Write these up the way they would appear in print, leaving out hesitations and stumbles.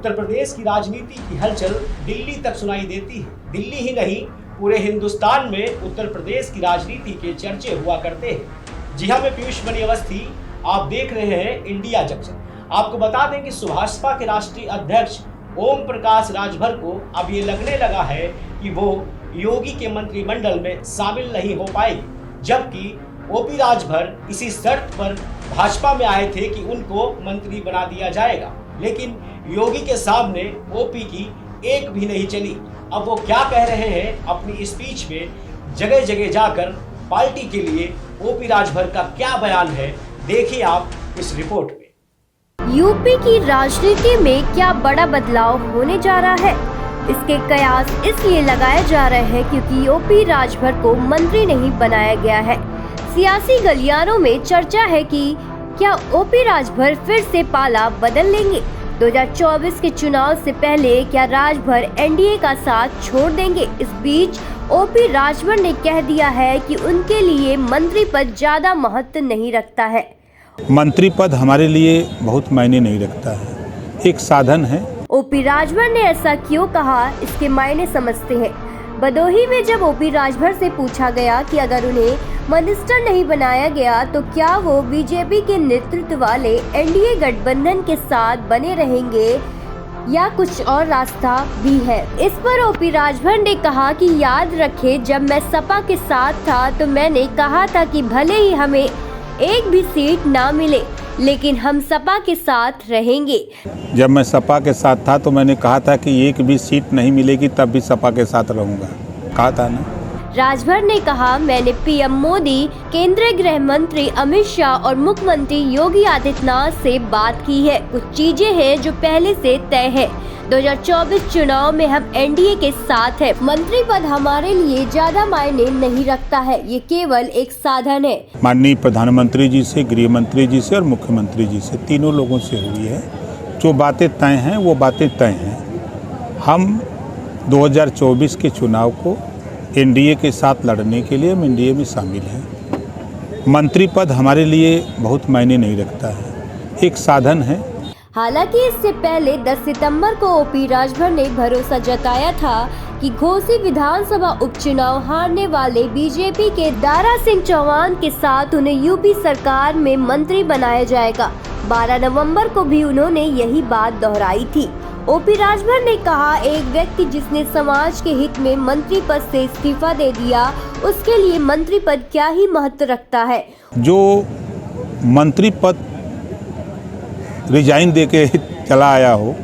उत्तर प्रदेश की राजनीति की हलचल दिल्ली तक सुनाई देती है। दिल्ली ही नहीं, पूरे हिंदुस्तान में उत्तर प्रदेश की राजनीति के चर्चे हुआ करते हैं। जी हाँ, मैं पीयूष मनी अवस्थी, आप देख रहे हैं इंडिया जंक्शन। आपको बता दें कि भाजपा के राष्ट्रीय अध्यक्ष ओम प्रकाश राजभर को अब ये लगने लगा है कि वो योगी के मंत्रिमंडल में शामिल नहीं हो पाएगी, जबकि ओपी राजभर इसी शर्त पर भाजपा में आए थे कि उनको मंत्री बना दिया जाएगा, लेकिन योगी के सामने ओपी की एक भी नहीं चली। अब वो क्या कह रहे हैं अपनी स्पीच में, जगह जगह जाकर पार्टी के लिए ओपी राजभर का क्या बयान है, देखिए आप इस रिपोर्ट में। यूपी की राजनीति में क्या बड़ा बदलाव होने जा रहा है? इसके कयास इसलिए लगाए जा रहे हैं क्योंकि ओपी राजभर को मंत्री नहीं बनाया गया है। सियासी गलियारों में चर्चा है कि क्या ओपी राजभर फिर से पाला बदल लेंगे? 2024 के चुनाव से पहले क्या राजभर एनडीए का साथ छोड़ देंगे? इस बीच ओपी राजभर ने कह दिया है कि उनके लिए मंत्री पद ज्यादा महत्व नहीं रखता है। मंत्री पद हमारे लिए बहुत मायने नहीं रखता है, एक साधन है। ओपी राजभर ने ऐसा क्यों कहा, इसके मायने समझते हैं। भदोही में जब ओपी राजभर से पूछा गया कि अगर उन्हें मिनिस्टर नहीं बनाया गया तो क्या वो बीजेपी के नेतृत्व वाले एनडीए गठबंधन के साथ बने रहेंगे या कुछ और रास्ता भी है, इस पर ओपी राजभर ने कहा कि याद रखें, जब मैं सपा के साथ था तो मैंने कहा था कि भले ही हमें एक भी सीट ना मिले लेकिन हम सपा के साथ रहेंगे। जब मैं सपा के साथ था तो मैंने कहा था कि एक भी सीट नहीं मिलेगी तब भी सपा के साथ रहूंगा, कहा था ना। राजभर ने कहा, मैंने पीएम मोदी, केंद्रीय गृह मंत्री अमित शाह और मुख्यमंत्री योगी आदित्यनाथ से बात की है। कुछ चीजें हैं जो पहले से तय है। 2024 चुनाव में हम एनडीए के साथ है। मंत्री पद हमारे लिए ज्यादा मायने नहीं रखता है, ये केवल एक साधन है। माननीय प्रधानमंत्री जी से, गृह मंत्री जी से और मुख्यमंत्री जी से, तीनों लोगों से हुई है। जो बातें तय हैं वो बातें तय हैं। हम 2024 के चुनाव को एनडीए के साथ लड़ने के लिए हम एनडीए में शामिल हैं। मंत्री पद हमारे लिए बहुत मायने नहीं रखता है, एक साधन है। हालांकि इससे पहले 10 सितंबर को ओपी राजभर ने भरोसा जताया था कि घोसी विधानसभा उपचुनाव हारने वाले बीजेपी के दारा सिंह चौहान के साथ उन्हें यूपी सरकार में मंत्री बनाया जाएगा। 12 नवंबर को भी उन्होंने यही बात दोहराई थी। ओपी राजभर ने कहा, एक व्यक्ति जिसने समाज के हित में मंत्री पद से इस्तीफा दे दिया, उसके लिए मंत्री पद क्या ही महत्व रखता है। जो मंत्री पद रिजाइन दे के चला आया हो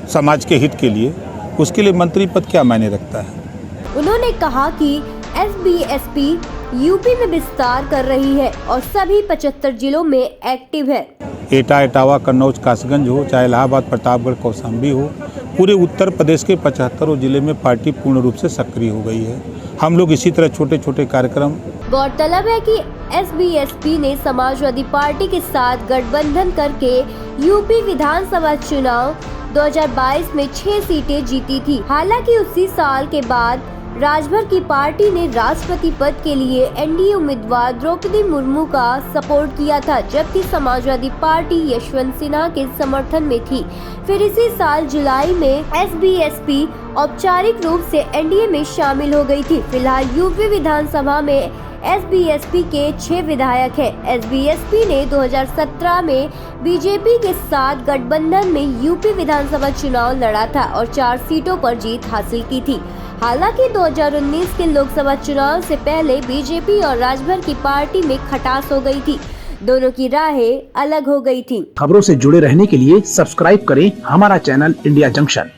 समाज के हित के लिए, उसके लिए मंत्री पद क्या मायने रखता है। उन्होंने कहा कि एसबीएसपी यूपी में विस्तार कर रही है और सभी 75 जिलों में एक्टिव है। एटा, इटावा, कन्नौज, कासगंज हो, चाहे इलाहाबाद, प्रतापगढ़, कौशाम्बी हो, पूरे उत्तर प्रदेश के 75 जिले में पार्टी पूर्ण रूप से सक्रिय हो गई है। हम लोग इसी तरह छोटे छोटे कार्यक्रम। गौरतलब है कि एसबीएसपी ने समाजवादी पार्टी के साथ गठबंधन करके यूपी विधानसभा चुनाव 2022 में 6 सीटें जीती थी। हालांकि उसी साल के बाद राजभर की पार्टी ने राष्ट्रपति पद के लिए एनडीए उम्मीदवार द्रौपदी मुर्मू का सपोर्ट किया था, जबकि समाजवादी पार्टी यशवंत सिन्हा के समर्थन में थी। फिर इसी साल जुलाई में एसबीएसपी औपचारिक रूप से एनडीए में शामिल हो गई थी। फिलहाल यूपी विधानसभा में एसबीएसपी के 6 विधायक हैं। एसबीएसपी ने 2017 में बीजेपी के साथ गठबंधन में यूपी विधानसभा चुनाव लड़ा था और 4 सीटों पर जीत हासिल की थी। हालांकि 2019 के लोकसभा चुनाव से पहले बीजेपी और राजभर की पार्टी में खटास हो गई थी। दोनों की राहें अलग हो गई थी। खबरों से जुड़े रहने के लिए सब्सक्राइब करें हमारा चैनल इंडिया जंक्शन।